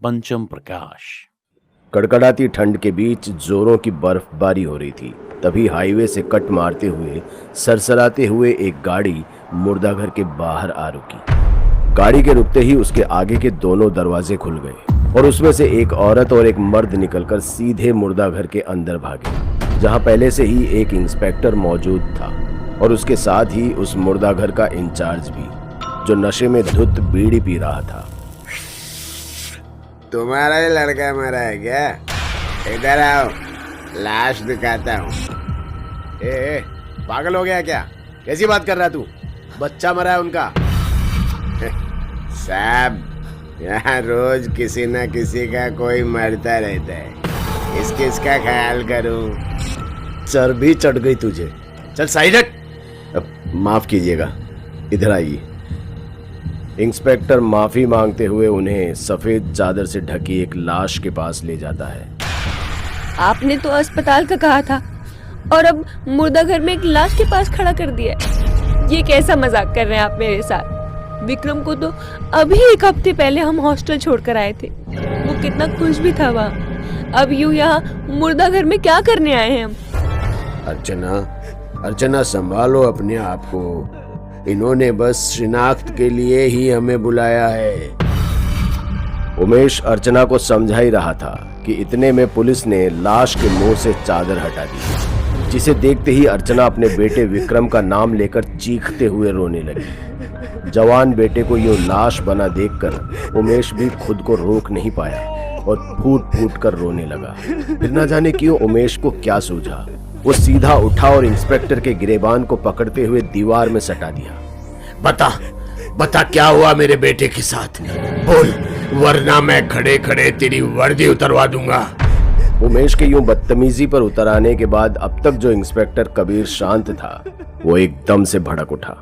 पंचम प्रकाश। कड़कड़ाती ठंड के बीच जोरों की बर्फबारी हो रही थी। तभी हाईवे से कट मारते हुए सरसराते हुए एक गाड़ी मुर्दाघर के बाहर आ रुकी। गाड़ी के रुकते ही उसके आगे के दोनों दरवाजे खुल गए और उसमें से एक औरत और एक मर्द निकलकर सीधे मुर्दाघर के अंदर भागे, जहां पहले से ही एक इंस्पेक्टर मौजूद था और उसके साथ ही उस मुर्दाघर का इंचार्ज भी, जो नशे में धुत बीड़ी पी रहा था। तुम्हारा ही लड़का मरा है क्या? इधर आओ, लाश दिखाता हूँ। ए, पागल हो गया क्या? कैसी बात कर रहा तू? बच्चा मरा है उनका। साहब, यहाँ रोज किसी न किसी का कोई मरता रहता है, इसका ख्याल करूं। चर्बी चढ़ गई तुझे। चल साइड हट। माफ कीजिएगा, इधर आइए। इंस्पेक्टर माफी मांगते हुए उन्हें सफेद चादर से ढकी एक लाश के पास ले जाता है। आपने तो अस्पताल का कहा था और अब मुर्दाघर में एक लाश के पास खड़ा कर दिया। ये कैसा मजाक कर रहे हैं आप मेरे साथ? विक्रम को तो अभी एक हफ्ते पहले हम हॉस्टल छोड़कर आए थे, वो कितना खुश भी था वहाँ। अब यूं यहाँ मुर्दाघर में क्या करने आए हैं हम? अर्चना संभालो अपने आप को। इन्होंने बस शिनाख्त के लिए ही हमें बुलाया है। उमेश अर्चना को समझा ही रहा था कि इतने में पुलिस ने लाश के मुंह से चादर हटा दी, जिसे देखते ही अर्चना अपने बेटे विक्रम का नाम लेकर चीखते हुए रोने लगी। जवान बेटे को यूं लाश बना देखकर उमेश भी खुद को रोक नहीं पाया और फूट फूट कर रोने लगा। फिर न जाने क्यों उमेश को क्या सूझा, वो सीधा उठा और इंस्पेक्टर के गिरेबान को पकड़ते हुए दीवार में सटा दिया। बता क्या हुआ मेरे बेटे के साथ? बोल, वरना मैं खड़े खड़े तेरी वर्दी उतरवा दूंगा। उमेश के यूं बदतमीजी पर उतर आने के बाद अब तक जो इंस्पेक्टर कबीर शांत था, वो एकदम से भड़क उठा।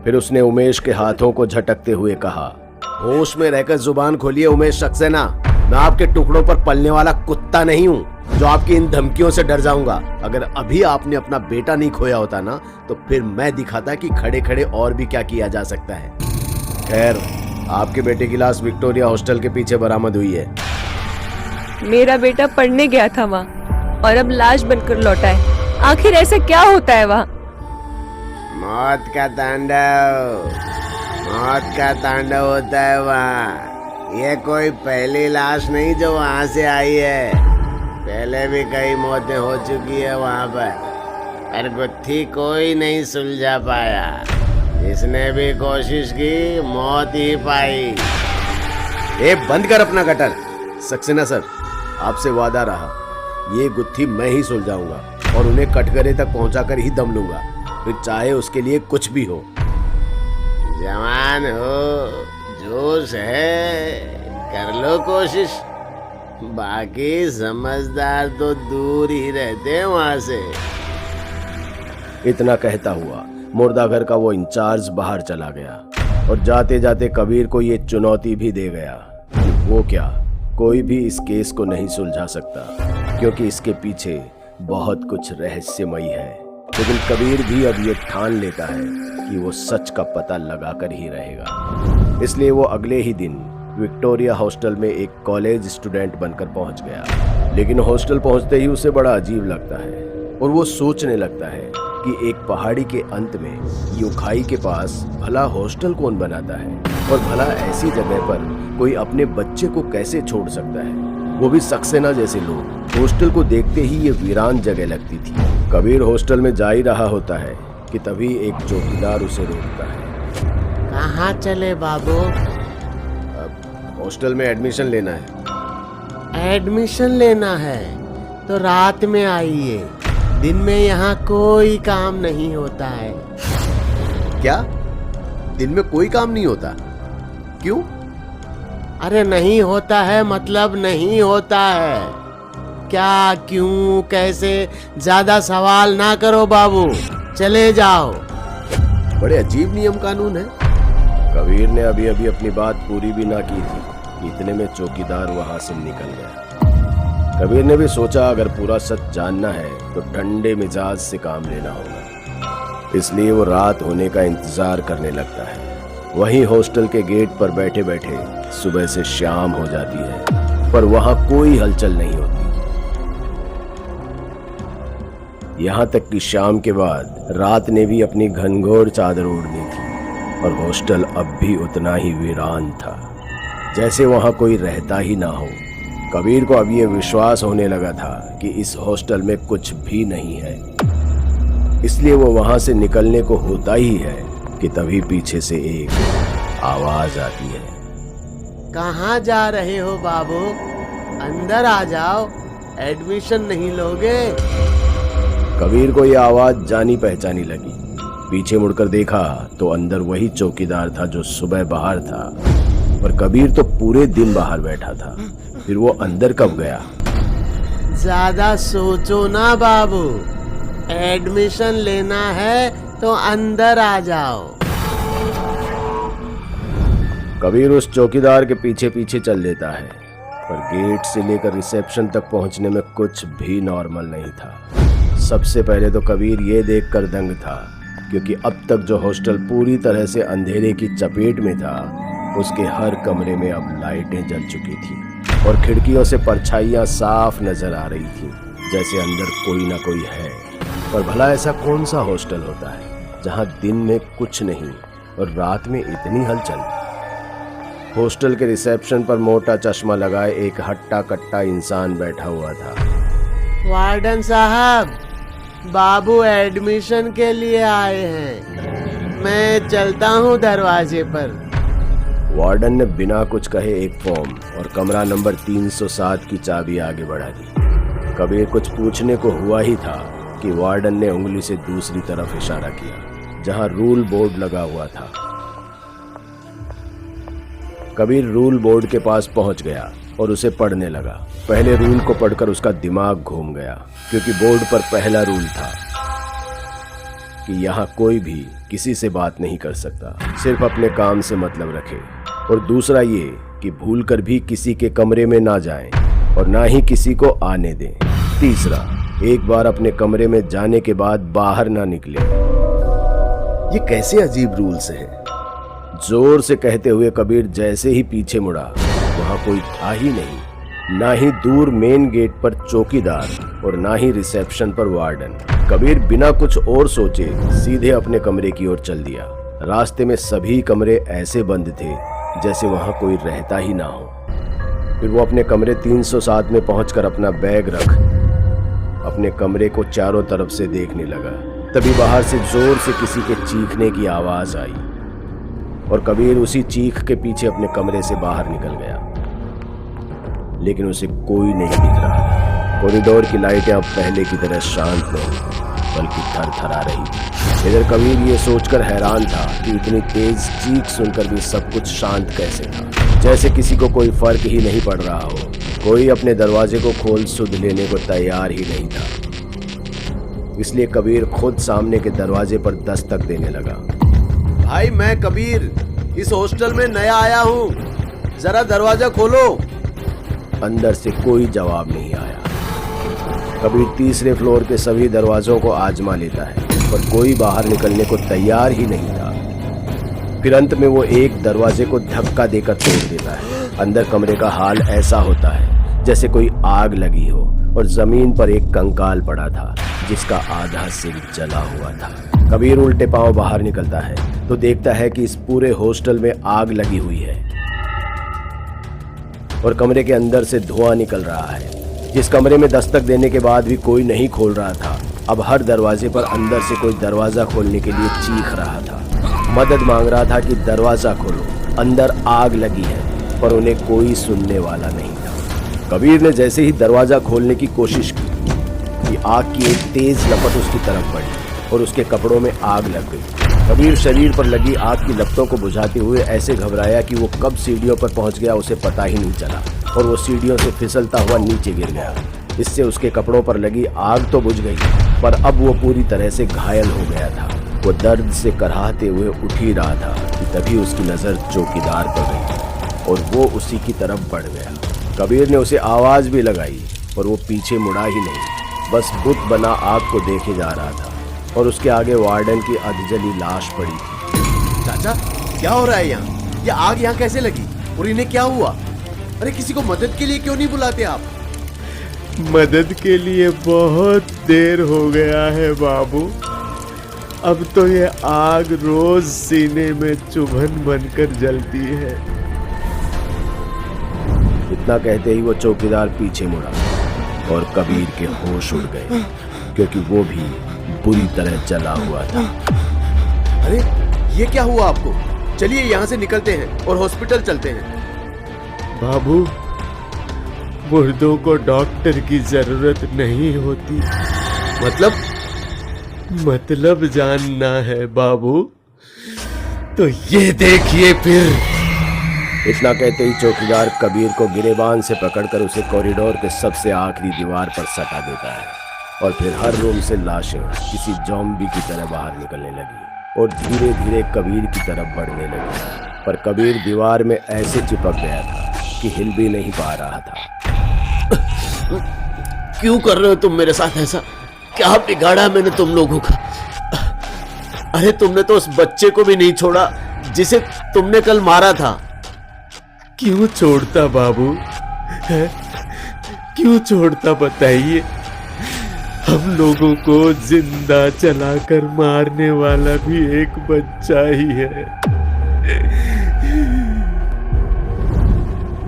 फिर उसने उमेश के हाथों को झटकते हुए कहा, होश में रहकर जुबान खोलिए उमेश सक्सेना। मैं आपके टुकड़ों पर पलने वाला कुत्ता नहीं हूँ जो आपकी इन धमकियों से डर जाऊंगा। अगर अभी आपने अपना बेटा नहीं खोया होता ना, तो फिर मैं दिखाता कि खड़े खड़े और भी क्या किया जा सकता है। खैर, आपके बेटे की लाश विक्टोरिया हॉस्टल के पीछे बरामद हुई है। मेरा बेटा पढ़ने गया था वहाँ और अब लाश बनकर लौटा है। आखिर ऐसा क्या होता है वहाँ? मौत का तांडव होता है वहाँ। ये कोई पहली लाश नहीं जो वहाँ से आई है। पहले भी कई मौतें हो चुकी है वहाँ पर गुत्थी कोई नहीं सुलझा पाया। जिसने भी कोशिश की, मौत ही पाई। ए, बंद कर अपना गटर। सक्सेना सर, आपसे वादा रहा, ये गुत्थी मैं ही सुलझाऊंगा और उन्हें कटघरे तक पहुंचाकर ही दम लूंगा, फिर चाहे उसके लिए कुछ भी हो। जवान हो, जोश है, कर लो कोशिश। बाकी समझदार तो दूर ही रहते हैं वहां से। इतना कहता हुआ मुर्दाघर का वो इंचार्ज बाहर चला गया और जाते जाते कबीर को ये चुनौती भी दे गया कि वो क्या, कोई भी इस केस को नहीं सुलझा सकता, क्योंकि इसके पीछे बहुत कुछ रहस्यमयी है। लेकिन कबीर भी अब ये ठान लेता है कि वो सच का पता लगाकर ही रहेगा। इसलिए वो अगले ही दिन विक्टोरिया हॉस्टल में एक कॉलेज स्टूडेंट बनकर पहुंच गया। लेकिन हॉस्टल पहुंचते ही उसे बड़ा अजीब लगता है और वो सोचने लगता है कि एक पहाड़ी के अंत में यूं खाई के पास भला हॉस्टल कौन बनाता है, और भला ऐसी जगह पर कोई अपने बच्चे को कैसे छोड़ सकता है, वो भी सक्सेना जैसे लोग। हॉस्टल को देखते ही ये वीरान जगह लगती थी। कबीर हॉस्टल में जा ही रहा होता है कि तभी एक चौकीदार उसे रोकता है। कहाँ चले बाबू? हॉस्टल में एडमिशन लेना है। एडमिशन लेना है तो रात में आइए, दिन में यहाँ कोई काम नहीं होता है। क्या? दिन में कोई काम नहीं होता? क्यों? अरे नहीं होता है मतलब नहीं होता है। क्या, क्यों, कैसे, ज्यादा सवाल ना करो बाबू, चले जाओ। बड़े अजीब नियम कानून है। कबीर ने अभी अभी अपनी बात पूरी भी ना की थी कि इतने में चौकीदार वहां से निकल गया। कबीर ने भी सोचा अगर पूरा सच जानना है तो ठंडे मिजाज से काम लेना होगा, इसलिए वो रात होने का इंतजार करने लगता है। वहीं हॉस्टल के गेट पर बैठे बैठे सुबह से शाम हो जाती है। पर वहां कोई हलचल नहीं होती। यहां तक कि शाम के बाद रात ने भी अपनी घनघोर चादर ओढ़ ली थी और हॉस्टल अब भी उतना ही वीरान था, जैसे वहां कोई रहता ही ना हो। कबीर को अब ये विश्वास होने लगा था कि इस हॉस्टल में कुछ भी नहीं है, इसलिए वो वहां से निकलने को होता ही है कि तभी पीछे से एक आवाज आती है। कहाँ जा रहे हो बाबू? अंदर आ जाओ, एडमिशन नहीं लोगे? कबीर को यह आवाज जानी पहचानी लगी। पीछे मुड़कर देखा तो अंदर वही चौकीदार था जो सुबह बाहर था, और कबीर तो पूरे दिन बाहर बैठा था। फिर वो अंदर कब गया? ज्यादा सोचो ना बाबू, एडमिशन लेना है तो अंदर आ जाओ। कबीर उस चौकीदार के पीछे पीछे चल देता है, पर गेट से लेकर रिसेप्शन तक पहुंचने में कुछ भी नॉर्मल नहीं था। सबसे पहले तो कबीर ये देखकर दंग था, क्योंकि अब तक जो हॉस्टल पूरी तरह से अंधेरे की चपेट में था, उसके हर कमरे में अब लाइटें जल चुकी थी और खिड़कियों से परछाइयां साफ नजर आ रही थी, जैसे अंदर कोई ना कोई है। पर भला ऐसा कौन सा हॉस्टल होता है जहां दिन में कुछ नहीं और रात में इतनी हलचल? हॉस्टल के रिसेप्शन पर मोटा चश्मा लगाए एक हट्टा कट्टा इंसान बैठा हुआ था। वार्डन साहब, बाबू एडमिशन के लिए आए हैं, मैं चलता हूँ दरवाजे पर। वार्डन ने बिना कुछ कहे एक फॉर्म और कमरा नंबर 307 की चाबी आगे बढ़ा दी। कबीर कुछ पूछने को हुआ ही था कि वार्डन ने उंगली से दूसरी तरफ इशारा किया, जहां रूल बोर्ड लगा हुआ था। कबीर रूल बोर्ड के पास पहुंच गया और उसे पढ़ने लगा। पहले रूल को पढ़कर उसका दिमाग घूम गया, क्योंकि बोर्ड पर पहला रूल था कि यहाँ कोई भी किसी से बात नहीं कर सकता, सिर्फ अपने काम से मतलब रखे। और दूसरा ये कि भूलकर भी किसी के कमरे में ना जाएं और ना ही किसी को आने दें। तीसरा, एक बार अपने कमरे में जाने के बाद बाहर ना निकले। ये कैसे अजीब रूल्स हैं? जोर से कहते हुए कबीर जैसे ही पीछे मुड़ा, वहां कोई था ही नहीं, ना ही दूर मेन गेट पर चौकीदार और ना ही रिसेप्शन पर वार्डन। कबीर बिना कुछ और सोचे सीधे अपने कमरे की ओर चल दिया। रास्ते में सभी कमरे ऐसे बंद थे जैसे वहां कोई रहता ही ना हो। फिर वो अपने कमरे 307 में पहुंचकर अपना बैग रख अपने कमरे को चारों तरफ से देखने लगा। तभी बाहर से जोर से किसी के चीखने की आवाज आई और कबीर उसी चीख के पीछे अपने कमरे से बाहर निकल गया, लेकिन उसे कोई नहीं दिख रहा। कॉरिडोर की लाइटें अब पहले की तरह शांत नहीं बल्कि थरथरा रही थी। इधर कबीर ये सोचकर हैरान था कि इतनी तेज चीख सुनकर भी सब कुछ शांत कैसे था, जैसे किसी को कोई फर्क ही नहीं पड़ रहा हो। कोई अपने दरवाजे को खोल सुध लेने को तैयार ही नहीं था। इसलिए कबीर खुद सामने के दरवाजे पर दस्तक देने लगा। भाई, मैं कबीर इस हॉस्टल में नया आया हूँ, जरा दरवाजा खोलो। अंदर से कोई जवाब नहीं आया। कबीर तीसरे फ्लोर के सभी दरवाजों को आजमा लेता है, पर कोई बाहर निकलने को तैयार ही नहीं था। फिर अंत में वो एक दरवाजे को धक्का देकर तोड़ देता है। अंदर कमरे का हाल ऐसा होता है जैसे कोई आग लगी हो और जमीन पर एक कंकाल पड़ा था जिसका आधा सिर जला हुआ था। कबीर उल्टे पांव बाहर निकलता है तो देखता है कि इस पूरे हॉस्टल में आग लगी हुई है और कमरे के अंदर से धुआं निकल रहा है। जिस कमरे में दस्तक देने के बाद भी कोई नहीं खोल रहा था, अब हर दरवाजे पर अंदर से कोई दरवाजा खोलने के लिए चीख रहा था, मदद मांग रहा था कि दरवाजा खोलो, अंदर आग लगी है। पर उन्हें कोई सुनने वाला नहीं था। कबीर ने जैसे ही दरवाजा खोलने की कोशिश की कि आग की एक तेज लपट उसकी तरफ बढ़ी और उसके कपड़ों में आग लग गई। कबीर शरीर पर लगी आग की लपटों को बुझाते हुए ऐसे घबराया कि वो कब सीढ़ियों पर पहुंच गया उसे पता ही नहीं चला और वो सीढ़ियों से फिसलता हुआ नीचे गिर गया। इससे उसके कपड़ों पर लगी आग तो बुझ गई, पर अब वो पूरी तरह से घायल हो गया था। वो दर्द से कराहते हुए उठ ही रहा था कि तभी उसकी नजर चौकीदार पर गई और वो उसी की तरफ बढ़ गया। कबीर ने उसे आवाज भी लगाई और वो पीछे मुड़ा ही नहीं, बस बुत बना आग को देखे जा रहा था और उसके आगे वार्डन की अधजली लाश पड़ी थी। चाचा, क्या हो रहा है यहाँ? ये आग यहाँ कैसे लगी और इन्हें क्या हुआ? अरे किसी को मदद के लिए क्यों नहीं बुलाते आप? मदद के लिए बहुत देर हो गया है बाबू। अब तो ये आग रोज सीने में चुभन बनकर जलती है। इतना कहते ही वो चौकीदार पीछे मुड़ा और कबीर के होश उड़ गए, क्योंकि वो भी बुरी तरह जला हुआ था। अरे ये क्या हुआ आपको? चलिए यहाँ से निकलते हैं और हॉस्पिटल चलते हैं। बाबू, मुर्दों को डॉक्टर की जरूरत नहीं होती। मतलब जानना है बाबू, तो ये देखिए फिर। इतना कहते ही चौकीदार कबीर को गिरेबान से पकड़कर उसे कॉरिडोर के सबसे आखिरी दीवार पर सटा देता है और फिर हर रूम से लाशें किसी ज़ॉम्बी की तरह बाहर निकलने लगी और धीरे धीरे कबीर की तरफ बढ़ने लगी। पर कबीर दीवार में ऐसे चिपक गया था कि हिल भी नहीं पा रहा था। क्यों कर रहे हो तुम मेरे साथ ऐसा? क्या बिगाड़ा मैंने तुम लोगों का? अरे तुमने तो उस बच्चे को भी नहीं छोड़ा जिसे तुमने कल मारा था। क्यों छोड़ता बाबू है? क्यों छोड़ता बताइए? हम लोगों को जिंदा चलाकर मारने वाला भी एक बच्चा ही है।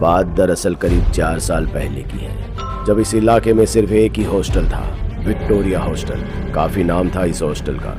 बात दरअसल करीब 4 साल पहले की है, जब इस इलाके में सिर्फ एक ही हॉस्टल था, विक्टोरिया हॉस्टल। काफी नाम था इस हॉस्टल का,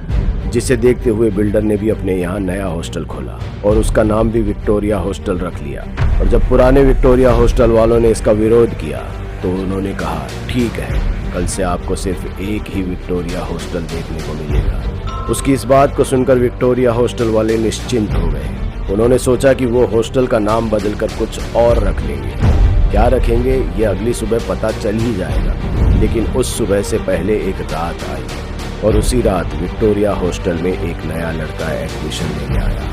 जिसे देखते हुए बिल्डर ने भी अपने यहाँ नया हॉस्टल खोला और उसका नाम भी विक्टोरिया हॉस्टल रख लिया। और जब पुराने विक्टोरिया हॉस्टल वालों ने इसका विरोध किया तो उन्होंने कहा, ठीक है, कल से आपको सिर्फ एक ही विक्टोरिया हॉस्टल देखने को मिलेगा। उसकी इस बात को सुनकर विक्टोरिया हॉस्टल वाले निश्चिंत हो गए। उन्होंने सोचा कि वो हॉस्टल का नाम बदलकर कुछ और रख लेंगे। क्या रखेंगे ये अगली सुबह पता चल ही जाएगा। लेकिन उस सुबह से पहले एक रात आई और उसी रात विक्टोरिया हॉस्टल में एक नया लड़का एडमिशन लेने आया।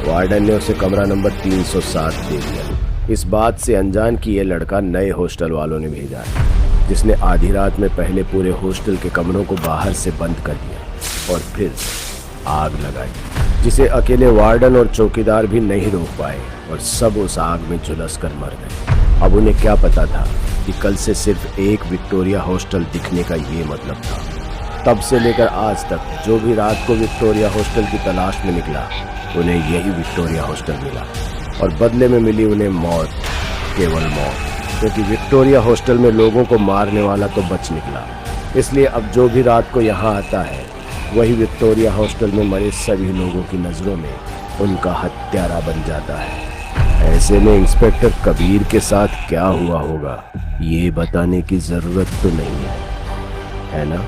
वार्डन ने उसे कमरा नंबर 307 दे दिया। इस बात से अनजान कि ये लड़का नए हॉस्टल वालों ने भेजा है, जिसने आधी रात में पहले पूरे हॉस्टल के कमरों को बाहर से बंद कर दिया और फिर आग लगाई, जिसे अकेले वार्डन और चौकीदार भी नहीं रोक पाए और सब उस आग में झुलस कर मर गए। अब उन्हें क्या पता था कि कल से सिर्फ एक विक्टोरिया हॉस्टल दिखने का ये मतलब था। तब से लेकर आज तक जो भी रात को विक्टोरिया हॉस्टल की तलाश में निकला, उन्हें यही विक्टोरिया हॉस्टल मिला और बदले में मिली उन्हें मौत, केवल मौत। क्योंकि विक्टोरिया हॉस्टल में लोगों को मारने वाला तो बच निकला, इसलिए अब जो भी रात को यहाँ आता है वही विक्टोरिया हॉस्टल में मरे सभी लोगों की नज़रों में उनका हत्यारा बन जाता है। ऐसे में इंस्पेक्टर कबीर के साथ क्या हुआ होगा ये बताने की ज़रूरत तो नहीं है ना?